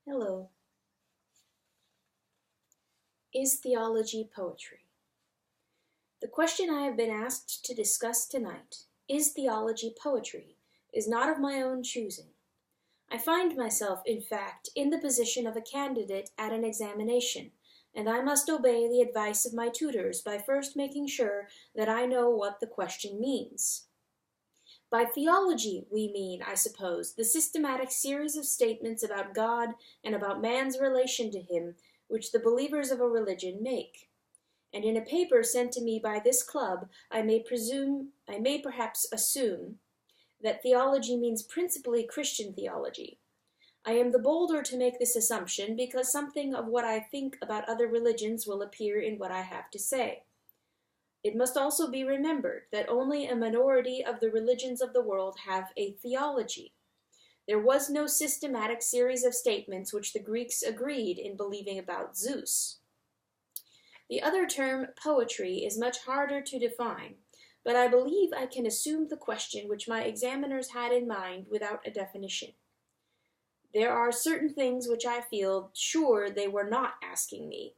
Hello. Is theology poetry? The question I have been asked to discuss tonight, is theology poetry, is not of my own choosing. I find myself, in fact, in the position of a candidate at an examination, and I must obey the advice of my tutors by first making sure that I know what the question means. By theology, we mean, I suppose, the systematic series of statements about God and about man's relation to him which the believers of a religion make. And in a paper sent to me by this club, I may perhaps assume that theology means principally Christian theology. I am the bolder to make this assumption because something of what I think about other religions will appear in what I have to say. It must also be remembered that only a minority of the religions of the world have a theology. There was no systematic series of statements which the Greeks agreed in believing about Zeus. The other term, poetry, is much harder to define, but I believe I can assume the question which my examiners had in mind without a definition. There are certain things which I feel sure they were not asking me.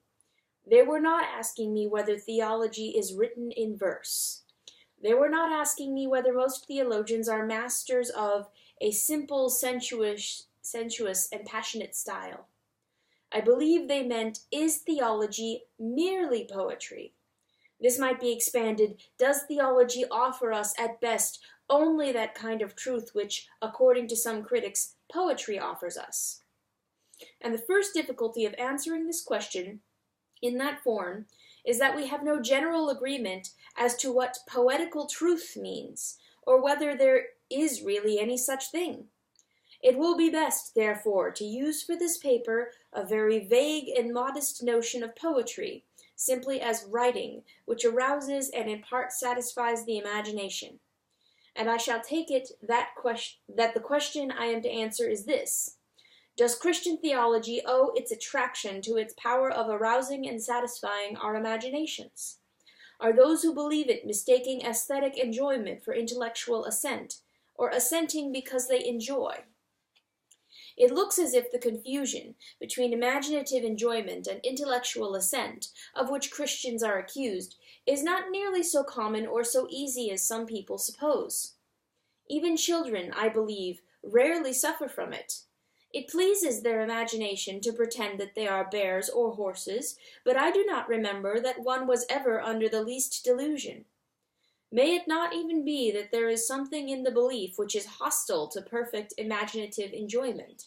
They were not asking me whether theology is written in verse. They were not asking me whether most theologians are masters of a simple, sensuous, and passionate style. I believe they meant, is theology merely poetry? This might be expanded, does theology offer us at best only that kind of truth which, according to some critics, poetry offers us? And the first difficulty of answering this question in that form is that we have no general agreement as to what poetical truth means, or whether there is really any such thing. It will be best, therefore, to use for this paper a very vague and modest notion of poetry, simply as writing, which arouses and in part satisfies the imagination. And I shall take it that the question I am to answer is this: does Christian theology owe its attraction to its power of arousing and satisfying our imaginations? Are those who believe it mistaking aesthetic enjoyment for intellectual assent, or assenting because they enjoy? It looks as if the confusion between imaginative enjoyment and intellectual assent, of which Christians are accused, is not nearly so common or so easy as some people suppose. Even children, I believe, rarely suffer from it. It pleases their imagination to pretend that they are bears or horses, but I do not remember that one was ever under the least delusion. May it not even be that there is something in the belief which is hostile to perfect imaginative enjoyment?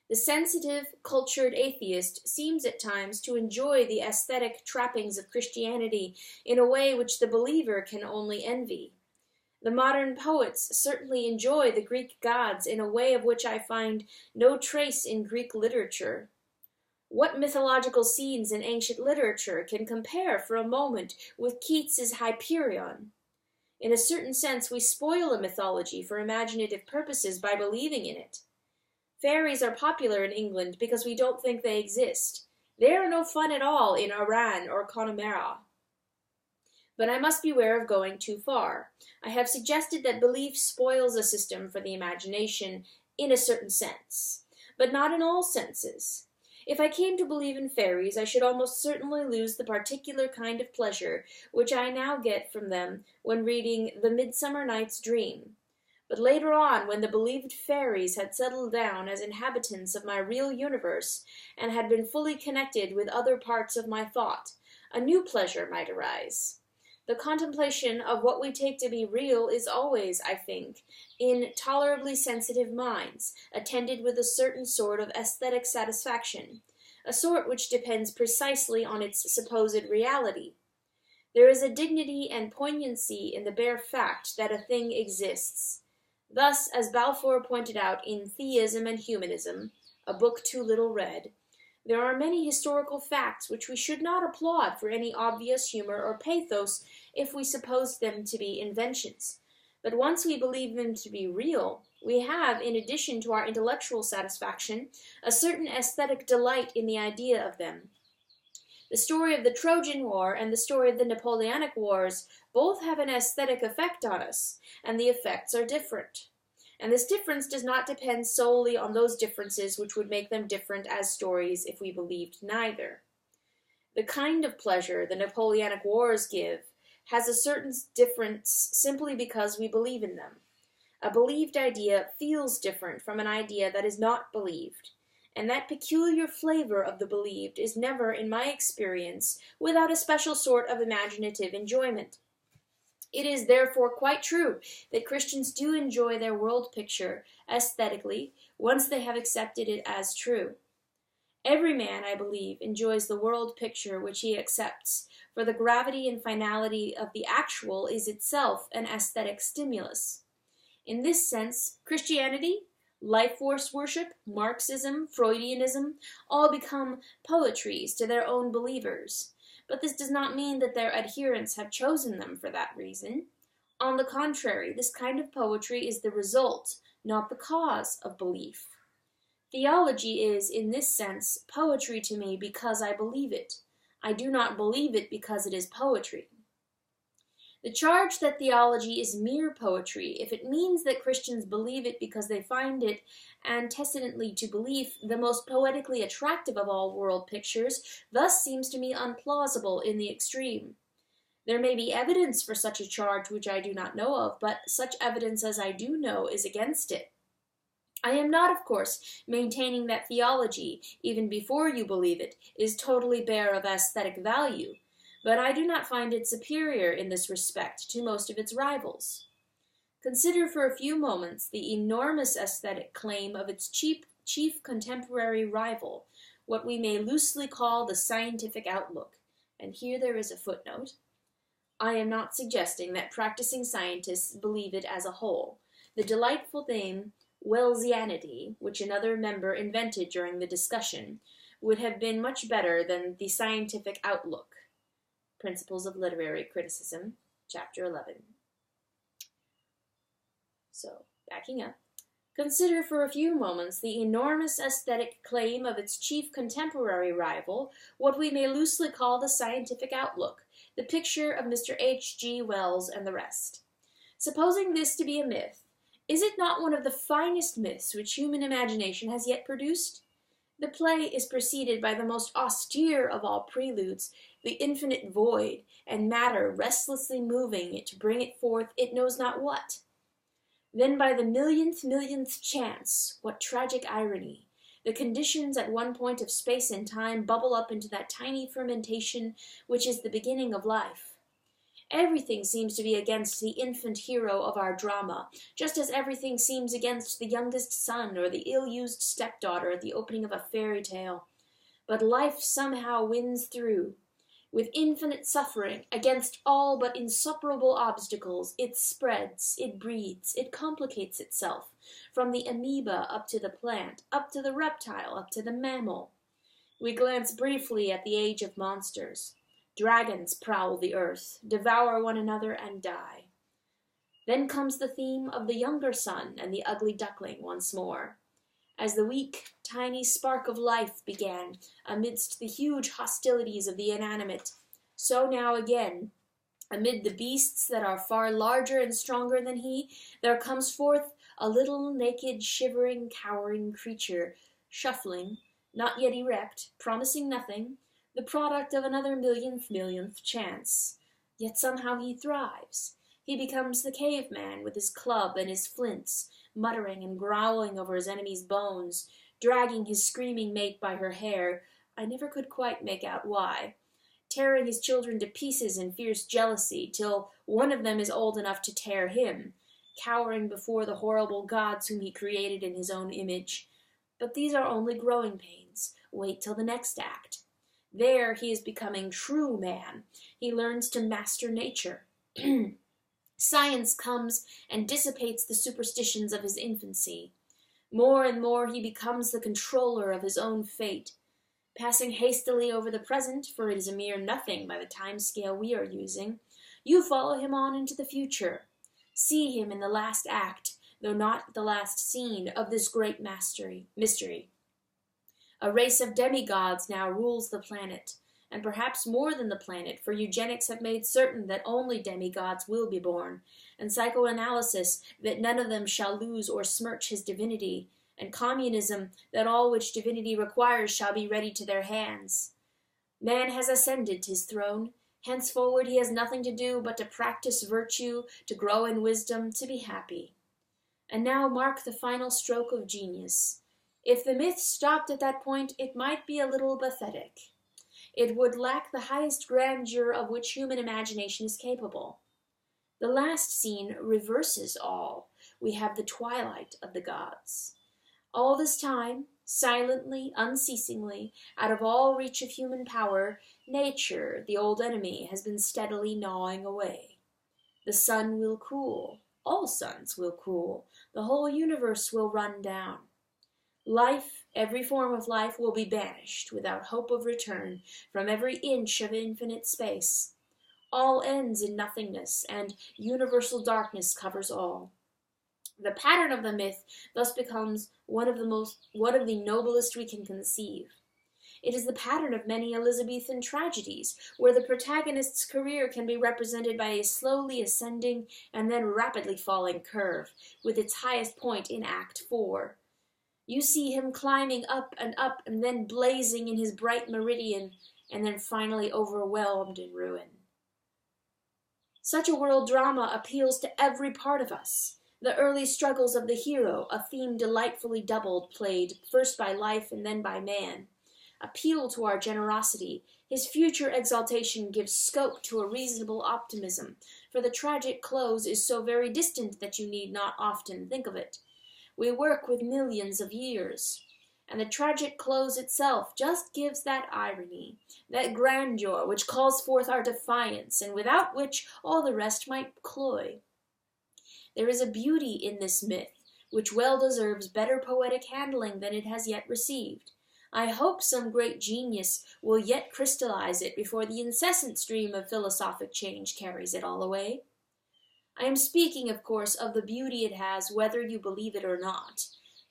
The sensitive, cultured atheist seems at times to enjoy the aesthetic trappings of Christianity in a way which the believer can only envy. The modern poets certainly enjoy the Greek gods in a way of which I find no trace in Greek literature. What mythological scenes in ancient literature can compare for a moment with Keats's Hyperion? In a certain sense, we spoil a mythology for imaginative purposes by believing in it. Fairies are popular in England because we don't think they exist. They are no fun at all in Iran or Connemara. But I must beware of going too far. I have suggested that belief spoils a system for the imagination in a certain sense, but not in all senses. If I came to believe in fairies, I should almost certainly lose the particular kind of pleasure which I now get from them when reading The Midsummer Night's Dream. But later on, when the believed fairies had settled down as inhabitants of my real universe and had been fully connected with other parts of my thought, a new pleasure might arise. The contemplation of what we take to be real is always, I think, in tolerably sensitive minds, attended with a certain sort of aesthetic satisfaction, a sort which depends precisely on its supposed reality. There is a dignity and poignancy in the bare fact that a thing exists. Thus, as Balfour pointed out in Theism and Humanism, a book too little read, there are many historical facts which we should not applaud for any obvious humor or pathos if we supposed them to be inventions. But once we believe them to be real, we have, in addition to our intellectual satisfaction, a certain aesthetic delight in the idea of them. The story of the Trojan War and the story of the Napoleonic Wars both have an aesthetic effect on us, and the effects are different. and this difference does not depend solely on those differences which would make them different as stories if we believed neither. The kind of pleasure the Napoleonic Wars give has a certain difference simply because we believe in them. A believed idea feels different from an idea that is not believed, and that peculiar flavor of the believed is never, in my experience, without a special sort of imaginative enjoyment. It is therefore quite true that Christians do enjoy their world picture aesthetically once they have accepted it as true. Every man, I believe, enjoys the world picture which he accepts, for the gravity and finality of the actual is itself an aesthetic stimulus. In this sense, Christianity, life force worship, Marxism, Freudianism, all become poetries to their own believers. But this does not mean that their adherents have chosen them for that reason. On the contrary, this kind of poetry is the result, not the cause, of belief. Theology is, in this sense, poetry to me because I believe it. I do not believe it because it is poetry. The charge that theology is mere poetry, if it means that Christians believe it because they find it, antecedently to belief, the most poetically attractive of all world pictures, thus seems to me unplausible in the extreme. There may be evidence for such a charge which I do not know of, but such evidence as I do know is against it. I am not, of course, maintaining that theology, even before you believe it, is totally bare of aesthetic value, but I do not find it superior in this respect to most of its rivals. Consider for a few moments the enormous aesthetic claim of its chief contemporary rival, what we may loosely call the scientific outlook, and here there is a footnote. I am not suggesting that practicing scientists believe it as a whole. The delightful name Wellesianity, which another member invented during the discussion, would have been much better than the scientific outlook. Principles of Literary Criticism, Chapter 11. So, backing up. Consider for a few moments the enormous aesthetic claim of its chief contemporary rival, what we may loosely call the scientific outlook, the picture of Mr. H.G. Wells and the rest. Supposing this to be a myth, is it not one of the finest myths which human imagination has yet produced? The play is preceded by the most austere of all preludes, the infinite void, and matter restlessly moving it to bring it forth it knows not what. Then by the millionth chance, what tragic irony, the conditions at one point of space and time bubble up into that tiny fermentation which is the beginning of life. Everything seems to be against the infant hero of our drama, just as everything seems against the youngest son or the ill-used stepdaughter at the opening of a fairy tale. But life somehow wins through. With infinite suffering, against all but insuperable obstacles, it spreads, it breeds, it complicates itself, from the amoeba up to the plant, up to the reptile, up to the mammal. We glance briefly at the age of monsters. Dragons prowl the earth, devour one another, and die. Then comes the theme of the younger son and the ugly duckling once more. As the weak, tiny spark of life began amidst the huge hostilities of the inanimate, so now again, amid the beasts that are far larger and stronger than he, there comes forth a little naked, shivering, cowering creature, shuffling, not yet erect, promising nothing, the product of another millionth chance. Yet somehow he thrives. He becomes the caveman with his club and his flints, muttering and growling over his enemy's bones, dragging his screaming mate by her hair, I never could quite make out why, tearing his children to pieces in fierce jealousy, till one of them is old enough to tear him, cowering before the horrible gods whom he created in his own image. But these are only growing pains. Wait till the next act. There he is becoming true man. He learns to master nature. Science comes and dissipates the superstitions of his infancy. More and more he becomes the controller of his own fate. Passing hastily over the present, for it is a mere nothing by the time scale we are using, you follow him on into the future. See him in the last act, though not the last scene, of this great mystery. A race of demigods now rules the planet, and perhaps more than the planet, for eugenics have made certain that only demigods will be born, and psychoanalysis that none of them shall lose or smirch his divinity, and communism that all which divinity requires shall be ready to their hands. Man has ascended his throne. Henceforward he has nothing to do but to practice virtue, to grow in wisdom, to be happy. And now mark the final stroke of genius. If the myth stopped at that point, it might be a little pathetic. It would lack the highest grandeur of which human imagination is capable. The last scene reverses all. We have the twilight of the gods. All this time, silently, unceasingly, out of all reach of human power, nature, the old enemy, has been steadily gnawing away. The sun will cool. All suns will cool. The whole universe will run down. Life, every form of life, will be banished without hope of return from every inch of infinite space. All ends in nothingness, and universal darkness covers all. The pattern of the myth thus becomes one of the noblest we can conceive. It is the pattern of many Elizabethan tragedies, where the protagonist's career can be represented by a slowly ascending and then rapidly falling curve, with its highest point in Act 4. You see him climbing up, and then blazing in his bright meridian, and then finally overwhelmed in ruin. Such a world drama appeals to every part of us. The early struggles of the hero, a theme delightfully doubled, played first by life and then by man, appeal to our generosity. His future exaltation gives scope to a reasonable optimism, for the tragic close is so very distant that you need not often think of it. We work with millions of years, and the tragic close itself just gives that irony, that grandeur which calls forth our defiance, and without which all the rest might cloy. There is a beauty in this myth, which well deserves better poetic handling than it has yet received. I hope some great genius will yet crystallize it before the incessant stream of philosophic change carries it all away. I am speaking, of course, of the beauty it has, whether you believe it or not.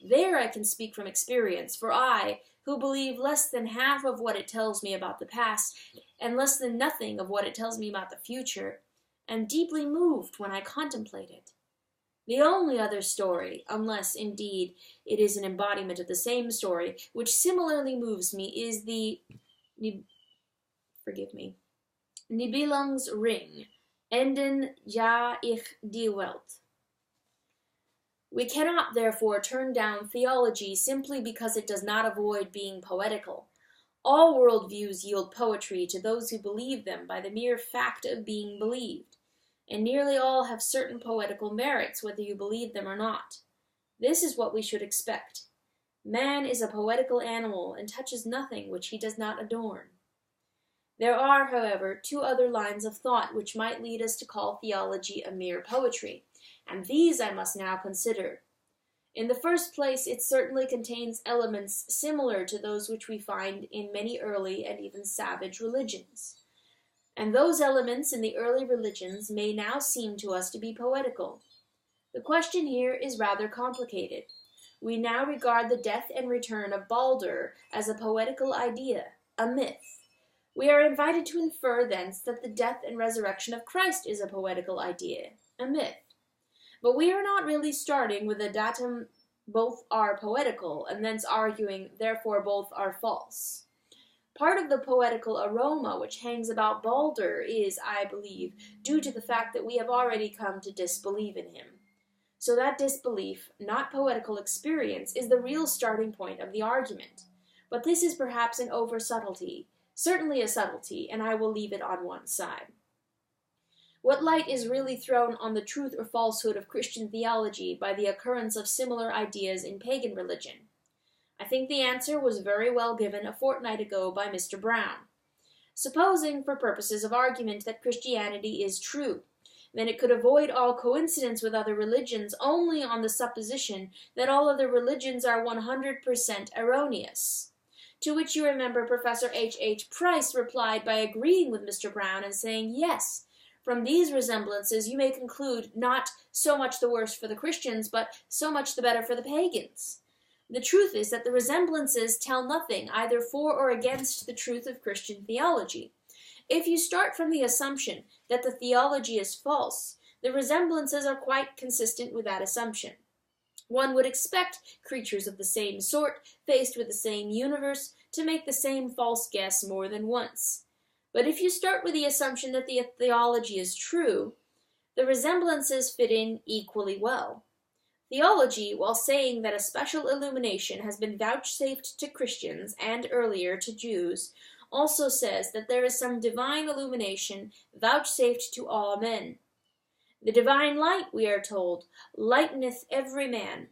There I can speak from experience, for I, who believe less than half of what it tells me about the past, and less than nothing of what it tells me about the future, am deeply moved when I contemplate it. The only other story, unless, indeed, it is an embodiment of the same story, which similarly moves me, is the Nibelung's Ring, Enden ja ich die Welt. We cannot, therefore, turn down theology simply because it does not avoid being poetical. All worldviews yield poetry to those who believe them by the mere fact of being believed, and nearly all have certain poetical merits, whether you believe them or not. This is what we should expect. Man is a poetical animal and touches nothing which he does not adorn. There are, however, two other lines of thought which might lead us to call theology a mere poetry, and these I must now consider. In the first place, it certainly contains elements similar to those which we find in many early and even savage religions. And those elements in the early religions may now seem to us to be poetical. The question here is rather complicated. We now regard the death and return of Balder as a poetical idea, a myth. We are invited to infer thence that the death and resurrection of Christ is a poetical idea, a myth. But we are not really starting with a datum both are poetical, and thence arguing therefore both are false. Part of the poetical aroma which hangs about Balder is, I believe, due to the fact that we have already come to disbelieve in him. So that disbelief, not poetical experience, is the real starting point of the argument. But this is perhaps an over-subtlety, certainly a subtlety, and I will leave it on one side. What light is really thrown on the truth or falsehood of Christian theology by the occurrence of similar ideas in pagan religion? I think the answer was very well given a fortnight ago by Mr. Brown. Supposing, for purposes of argument, that Christianity is true, then it could avoid all coincidence with other religions only on the supposition that all other religions are 100% erroneous. To which you remember Professor H. Price replied by agreeing with Mr. Brown and saying, yes, from these resemblances you may conclude not so much the worse for the Christians, but so much the better for the pagans. The truth is that the resemblances tell nothing either for or against the truth of Christian theology. If you start from the assumption that the theology is false, the resemblances are quite consistent with that assumption. One would expect creatures of the same sort, faced with the same universe, to make the same false guess more than once. But if you start with the assumption that the theology is true, the resemblances fit in equally well. Theology, while saying that a special illumination has been vouchsafed to Christians and earlier to Jews, also says that there is some divine illumination vouchsafed to all men. The divine light, we are told, lighteneth every man.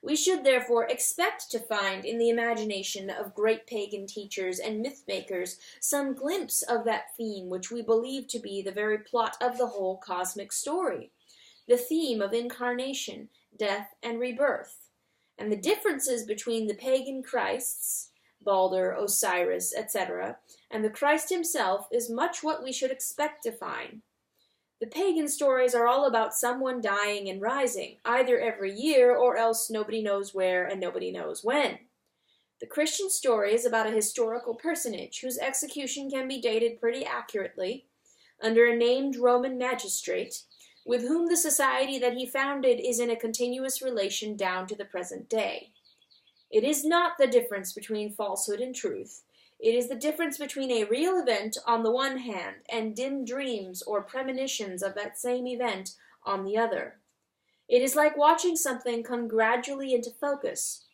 We should therefore expect to find in the imagination of great pagan teachers and myth-makers some glimpse of that theme which we believe to be the very plot of the whole cosmic story, the theme of incarnation, death, and rebirth, and the differences between the pagan Christs, Balder, Osiris, etc., and the Christ himself is much what we should expect to find. The pagan stories are all about someone dying and rising, either every year or else nobody knows where and nobody knows when. The Christian story is about a historical personage whose execution can be dated pretty accurately under a named Roman magistrate with whom the society that he founded is in a continuous relation down to the present day. It is not the difference between falsehood and truth. It is the difference between a real event on the one hand and dim dreams or premonitions of that same event on the other. It is like watching something come gradually into focus.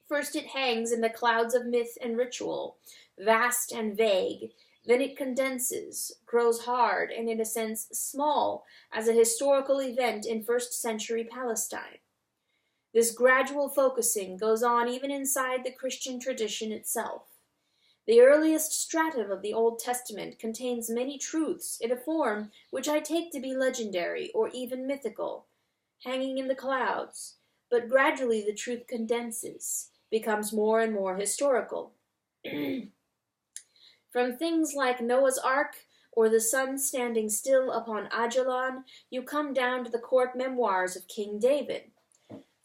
First it hangs in the clouds of myth and ritual, vast and vague. Then it condenses, grows hard, and in a sense small, as a historical event in first-century Palestine. This gradual focusing goes on even inside the Christian tradition itself. The earliest stratum of the Old Testament contains many truths in a form which I take to be legendary or even mythical, hanging in the clouds, but gradually the truth condenses, becomes more and more historical. From things like Noah's Ark or the sun standing still upon Ajalon, you come down to the court memoirs of King David.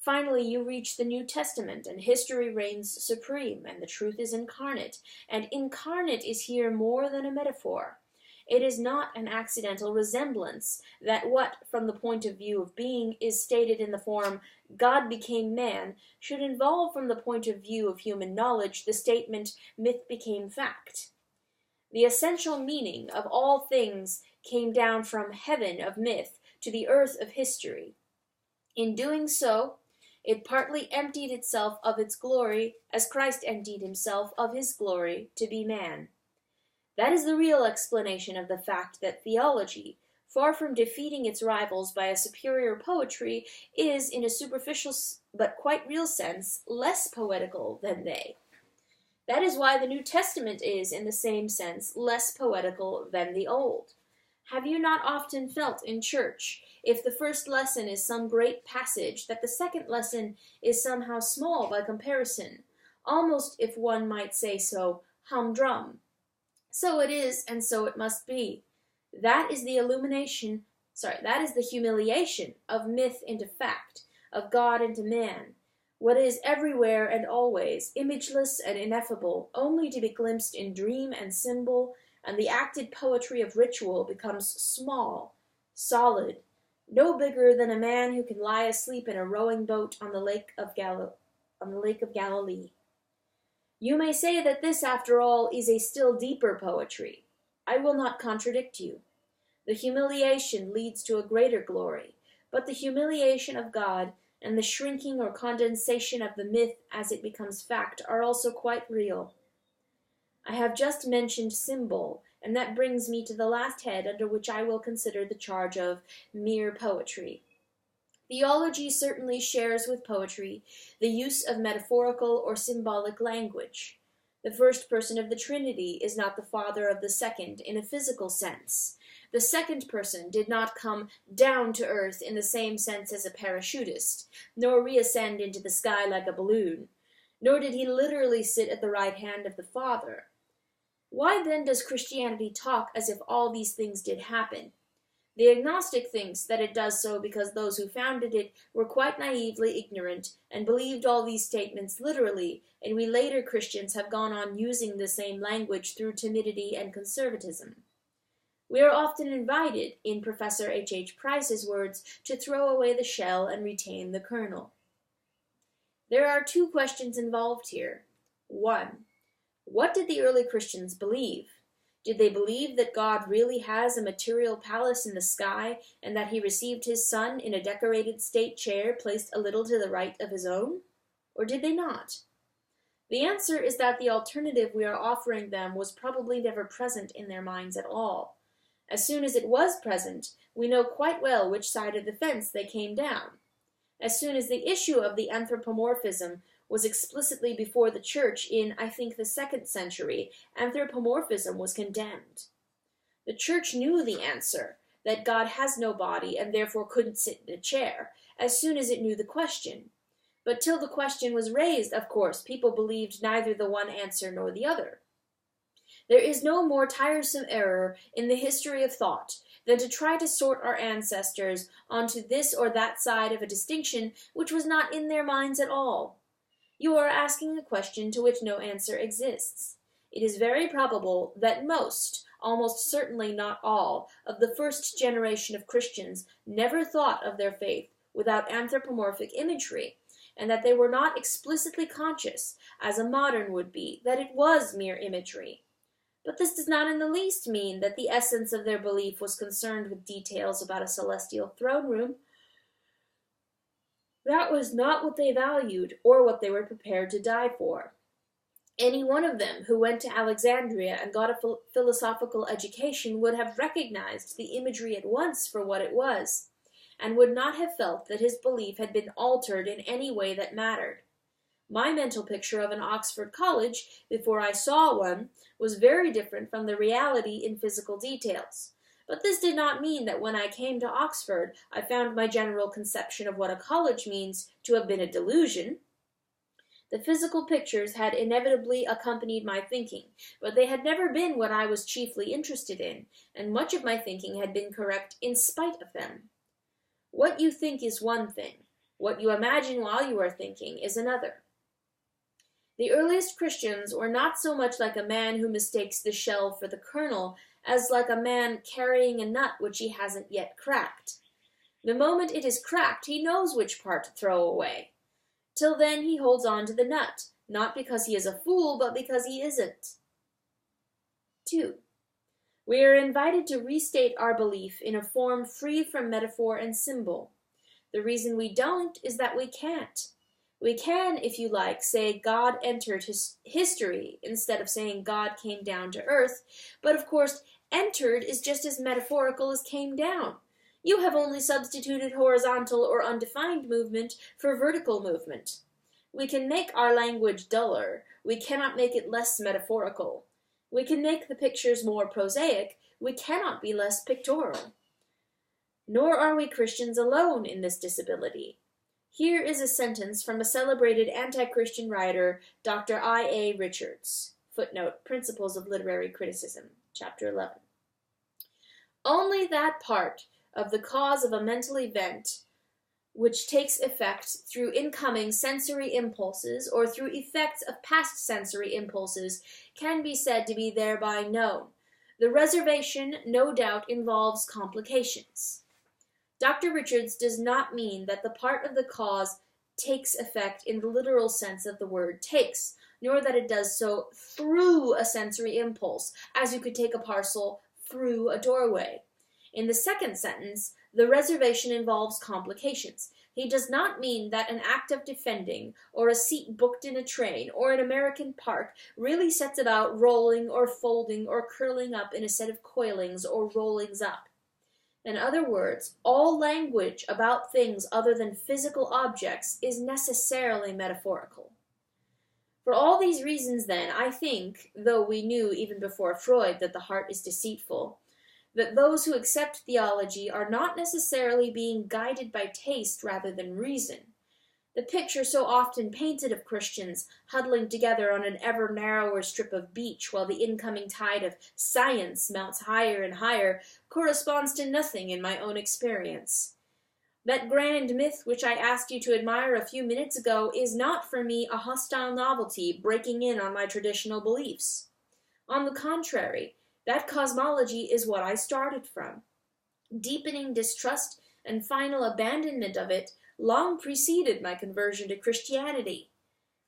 Finally, you reach the New Testament, and history reigns supreme, and the truth is incarnate. And incarnate is here more than a metaphor. It is not an accidental resemblance that what, from the point of view of being, is stated in the form, God became man, should involve from the point of view of human knowledge the statement, myth became fact. The essential meaning of all things came down from heaven of myth to the earth of history. In doing so, it partly emptied itself of its glory, as Christ emptied himself of his glory to be man. That is the real explanation of the fact that theology, far from defeating its rivals by a superior poetry, is, in a superficial but quite real sense, less poetical than they. That is why the New Testament is, in the same sense, less poetical than the Old. Have you not often felt in church, if the first lesson is some great passage, that the second lesson is somehow small by comparison, almost, if one might say so, humdrum? So it is, and so it must be. That is the that is the humiliation of myth into fact, of God into man. What is everywhere and always, imageless and ineffable, only to be glimpsed in dream and symbol, and the acted poetry of ritual becomes small, solid, no bigger than a man who can lie asleep in a rowing boat on the lake of Galilee. You may say that this, after all, is a still deeper poetry. I will not contradict you. The humiliation leads to a greater glory, but the humiliation of God and the shrinking or condensation of the myth as it becomes fact are also quite real. I have just mentioned symbol, and that brings me to the last head under which I will consider the charge of mere poetry. Theology certainly shares with poetry the use of metaphorical or symbolic language. The first person of the Trinity is not the father of the second in a physical sense. The second person did not come down to earth in the same sense as a parachutist, nor reascend into the sky like a balloon, nor did he literally sit at the right hand of the Father. Why then does Christianity talk as if all these things did happen? The agnostic thinks that it does so because those who founded it were quite naively ignorant and believed all these statements literally, and we later Christians have gone on using the same language through timidity and conservatism. We are often invited, in Professor H. Price's words, to throw away the shell and retain the kernel. There are two questions involved here. 1. What did the early Christians believe? Did they believe that God really has a material palace in the sky and that he received his Son in a decorated state chair placed a little to the right of his own? Or did they not? The answer is that the alternative we are offering them was probably never present in their minds at all. As soon as it was present, we know quite well which side of the fence they came down. As soon as the issue of the anthropomorphism was explicitly before the church in, I think, the 2nd century, anthropomorphism was condemned. The church knew the answer, that God has no body and therefore couldn't sit in a chair, as soon as it knew the question. But till the question was raised, of course, people believed neither the one answer nor the other. There is no more tiresome error in the history of thought than to try to sort our ancestors onto this or that side of a distinction which was not in their minds at all. You are asking a question to which no answer exists. It is very probable that most, almost certainly not all, of the first generation of Christians never thought of their faith without anthropomorphic imagery, and that they were not explicitly conscious, as a modern would be, that it was mere imagery. But this does not in the least mean that the essence of their belief was concerned with details about a celestial throne room. That was not what they valued, or what they were prepared to die for. Any one of them who went to Alexandria and got a philosophical education would have recognized the imagery at once for what it was, and would not have felt that his belief had been altered in any way that mattered. My mental picture of an Oxford college, before I saw one, was very different from the reality in physical details. But this did not mean that when I came to Oxford, I found my general conception of what a college means to have been a delusion. The physical pictures had inevitably accompanied my thinking, but they had never been what I was chiefly interested in, and much of my thinking had been correct in spite of them. What you think is one thing. What you imagine while you are thinking is another. The earliest Christians were not so much like a man who mistakes the shell for the kernel as like a man carrying a nut which he hasn't yet cracked. The moment it is cracked, he knows which part to throw away. Till then he holds on to the nut, not because he is a fool, but because he isn't. 2. We are invited to restate our belief in a form free from metaphor and symbol. The reason we don't is that we can't. We can, if you like, say God entered history instead of saying God came down to earth, but of course, entered is just as metaphorical as came down. You have only substituted horizontal or undefined movement for vertical movement. We can make our language duller. We cannot make it less metaphorical. We can make the pictures more prosaic. We cannot be less pictorial. Nor are we Christians alone in this disability. Here is a sentence from a celebrated anti-Christian writer, Dr. I.A. Richards. Footnote, Principles of Literary Criticism, Chapter 11. Only that part of the cause of a mental event which takes effect through incoming sensory impulses or through effects of past sensory impulses can be said to be thereby known. The reservation no doubt involves complications. Dr. Richards does not mean that the part of the cause takes effect in the literal sense of the word takes, nor that it does so through a sensory impulse, as you could take a parcel through a doorway. In the second sentence, the reservation involves complications. He does not mean that an act of defending, or a seat booked in a train, or an American park really sets about rolling or folding or curling up in a set of coilings or rollings up. In other words, all language about things other than physical objects is necessarily metaphorical. For all these reasons, then, I think, though we knew even before Freud that the heart is deceitful, that those who accept theology are not necessarily being guided by taste rather than reason. The picture so often painted of Christians huddling together on an ever narrower strip of beach while the incoming tide of science mounts higher and higher corresponds to nothing in my own experience. That grand myth which I asked you to admire a few minutes ago is not for me a hostile novelty breaking in on my traditional beliefs. On the contrary, that cosmology is what I started from. Deepening distrust and final abandonment of it long preceded my conversion to Christianity.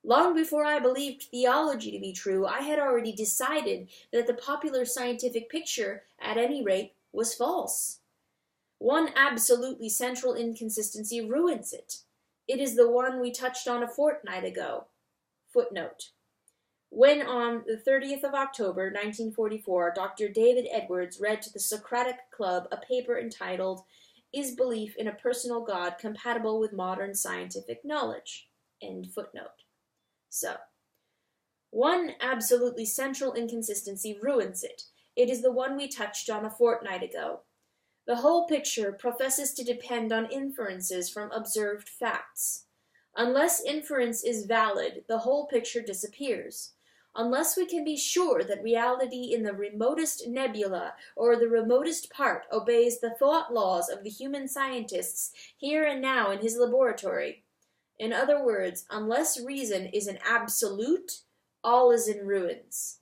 Long before I believed theology to be true, I had already decided that the popular scientific picture, at any rate, was false. One absolutely central inconsistency ruins it. It is the one we touched on a fortnight ago. Footnote. When on the 30th of October, 1944, Dr. David Edwards read to the Socratic Club a paper entitled, Is Belief in a Personal God Compatible with Modern Scientific Knowledge? End footnote. So, one absolutely central inconsistency ruins it. It is the one we touched on a fortnight ago. The whole picture professes to depend on inferences from observed facts. Unless inference is valid, the whole picture disappears. Unless we can be sure that reality in the remotest nebula or the remotest part obeys the thought laws of the human scientists here and now in his laboratory. In other words, unless reason is an absolute, all is in ruins.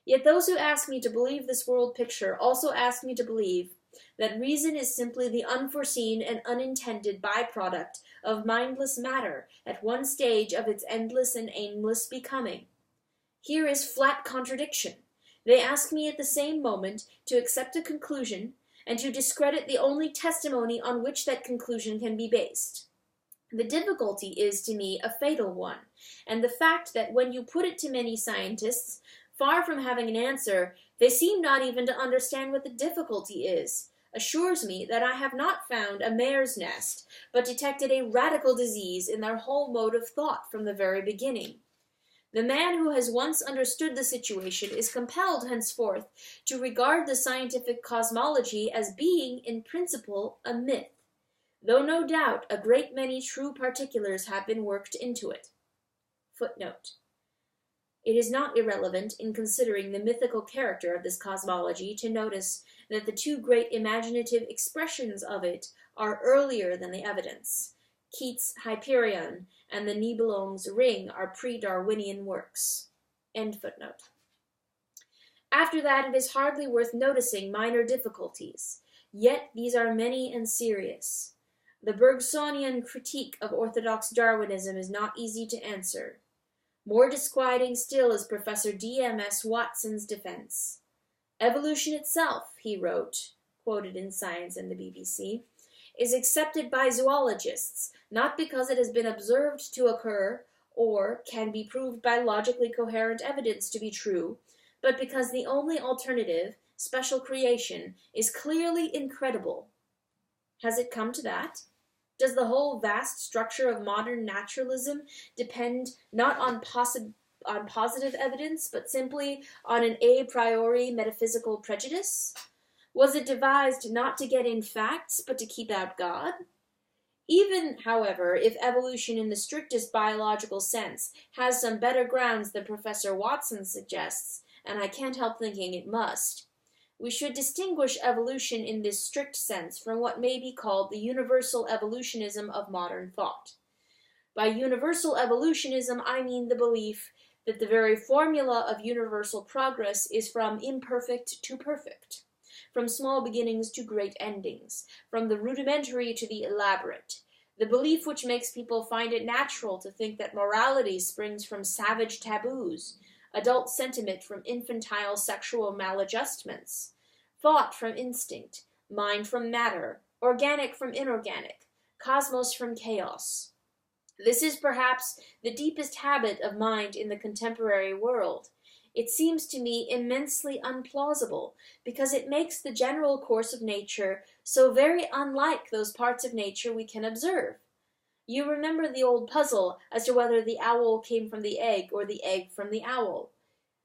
Yet those who ask me to believe this world picture also ask me to believe that reason is simply the unforeseen and unintended byproduct of mindless matter at one stage of its endless and aimless becoming. Here is flat contradiction. They ask me at the same moment to accept a conclusion and to discredit the only testimony on which that conclusion can be based. The difficulty is to me a fatal one, and the fact that when you put it to many scientists, far from having an answer, they seem not even to understand what the difficulty is, assures me that I have not found a mare's nest, but detected a radical disease in their whole mode of thought from the very beginning. The man who has once understood the situation is compelled henceforth to regard the scientific cosmology as being, in principle, a myth, though no doubt a great many true particulars have been worked into it. Footnote. It is not irrelevant in considering the mythical character of this cosmology to notice that the two great imaginative expressions of it are earlier than the evidence. Keats' Hyperion and the Nibelung's Ring are pre-Darwinian works. End footnote. After that, it is hardly worth noticing minor difficulties, yet these are many and serious. The Bergsonian critique of orthodox Darwinism is not easy to answer. More disquieting still is Professor D.M.S. Watson's defense. Evolution itself, he wrote, quoted in Science and the BBC, is accepted by zoologists, not because it has been observed to occur or can be proved by logically coherent evidence to be true, but because the only alternative, special creation, is clearly incredible. Has it come to that? Does the whole vast structure of modern naturalism depend not on positive evidence, but simply on an a priori metaphysical prejudice? Was it devised not to get in facts, but to keep out God? Even, however, if evolution in the strictest biological sense has some better grounds than Professor Watson suggests, and I can't help thinking it must, we should distinguish evolution in this strict sense from what may be called the universal evolutionism of modern thought. By universal evolutionism, I mean the belief that the very formula of universal progress is from imperfect to perfect, from small beginnings to great endings, from the rudimentary to the elaborate, the belief which makes people find it natural to think that morality springs from savage taboos, adult sentiment from infantile sexual maladjustments, thought from instinct, mind from matter, organic from inorganic, cosmos from chaos. This is perhaps the deepest habit of mind in the contemporary world. It seems to me immensely unplausible, because it makes the general course of nature so very unlike those parts of nature we can observe. You remember the old puzzle as to whether the owl came from the egg or the egg from the owl.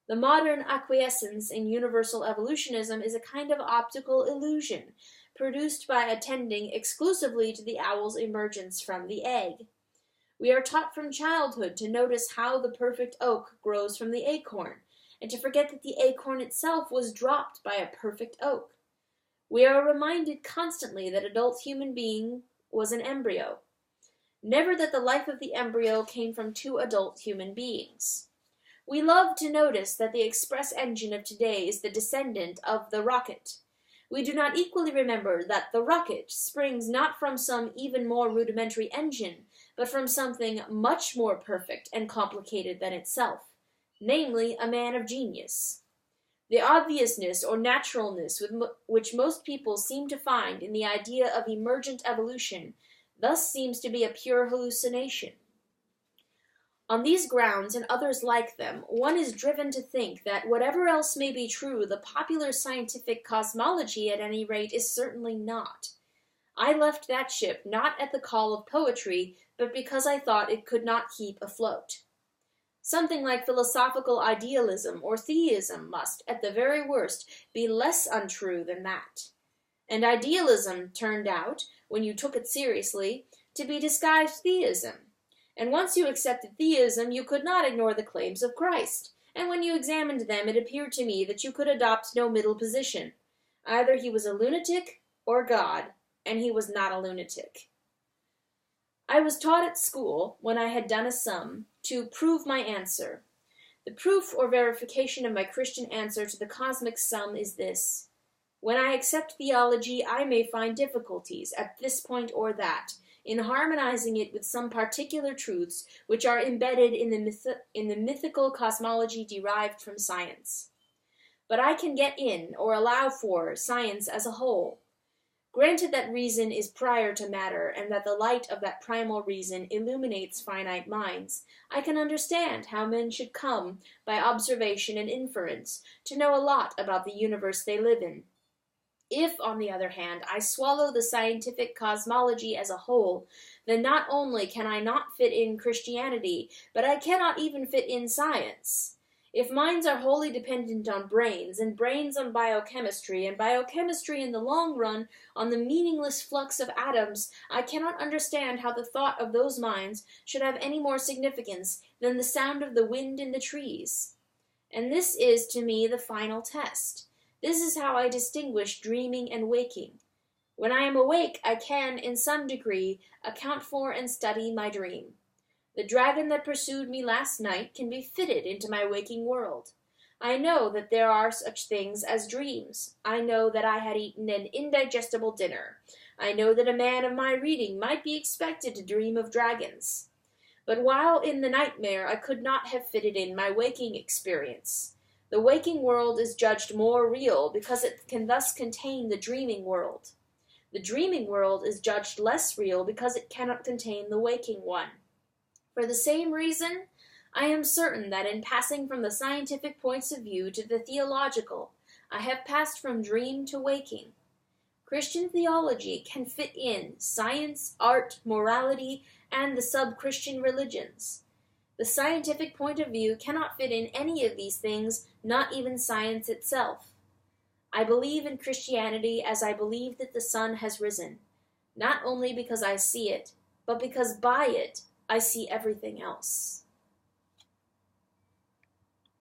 The modern acquiescence in universal evolutionism is a kind of optical illusion, produced by attending exclusively to the owl's emergence from the egg. We are taught from childhood to notice how the perfect oak grows from the acorn, and to forget that the acorn itself was dropped by a perfect oak. We are reminded constantly that adult human being was an embryo, never that the life of the embryo came from two adult human beings. We love to notice that the express engine of today is the descendant of the rocket. We do not equally remember that the rocket springs not from some even more rudimentary engine, but from something much more perfect and complicated than itself, namely a man of genius. The obviousness or naturalness which most people seem to find in the idea of emergent evolution thus seems to be a pure hallucination. On these grounds, and others like them, one is driven to think that whatever else may be true, the popular scientific cosmology, at any rate, is certainly not. I left that ship not at the call of poetry, but because I thought it could not keep afloat. Something like philosophical idealism or theism must, at the very worst, be less untrue than that. And idealism turned out, when you took it seriously, to be disguised theism. And once you accepted theism, you could not ignore the claims of Christ. And when you examined them, it appeared to me that you could adopt no middle position. Either he was a lunatic or God, and he was not a lunatic. I was taught at school, when I had done a sum, to prove my answer. The proof or verification of my Christian answer to the cosmic sum is this. When I accept theology, I may find difficulties, at this point or that, in harmonizing it with some particular truths which are embedded in the mythical cosmology derived from science. But I can get in, or allow for, science as a whole. Granted that reason is prior to matter, and that the light of that primal reason illuminates finite minds, I can understand how men should come, by observation and inference, to know a lot about the universe they live in. If, on the other hand, I swallow the scientific cosmology as a whole, then not only can I not fit in Christianity, but I cannot even fit in science. If minds are wholly dependent on brains, and brains on biochemistry, and biochemistry in the long run on the meaningless flux of atoms, I cannot understand how the thought of those minds should have any more significance than the sound of the wind in the trees. And this is, to me, the final test. This is how I distinguish dreaming and waking. When I am awake, I can, in some degree, account for and study my dream. The dragon that pursued me last night can be fitted into my waking world. I know that there are such things as dreams. I know that I had eaten an indigestible dinner. I know that a man of my reading might be expected to dream of dragons. But while in the nightmare, I could not have fitted in my waking experience. The waking world is judged more real because it can thus contain the dreaming world. The dreaming world is judged less real because it cannot contain the waking one. For the same reason, I am certain that in passing from the scientific points of view to the theological, I have passed from dream to waking. Christian theology can fit in science, art, morality, and the sub-Christian religions. The scientific point of view cannot fit in any of these things, not even science itself. I believe in Christianity as I believe that the sun has risen, not only because I see it, but because by it I see everything else.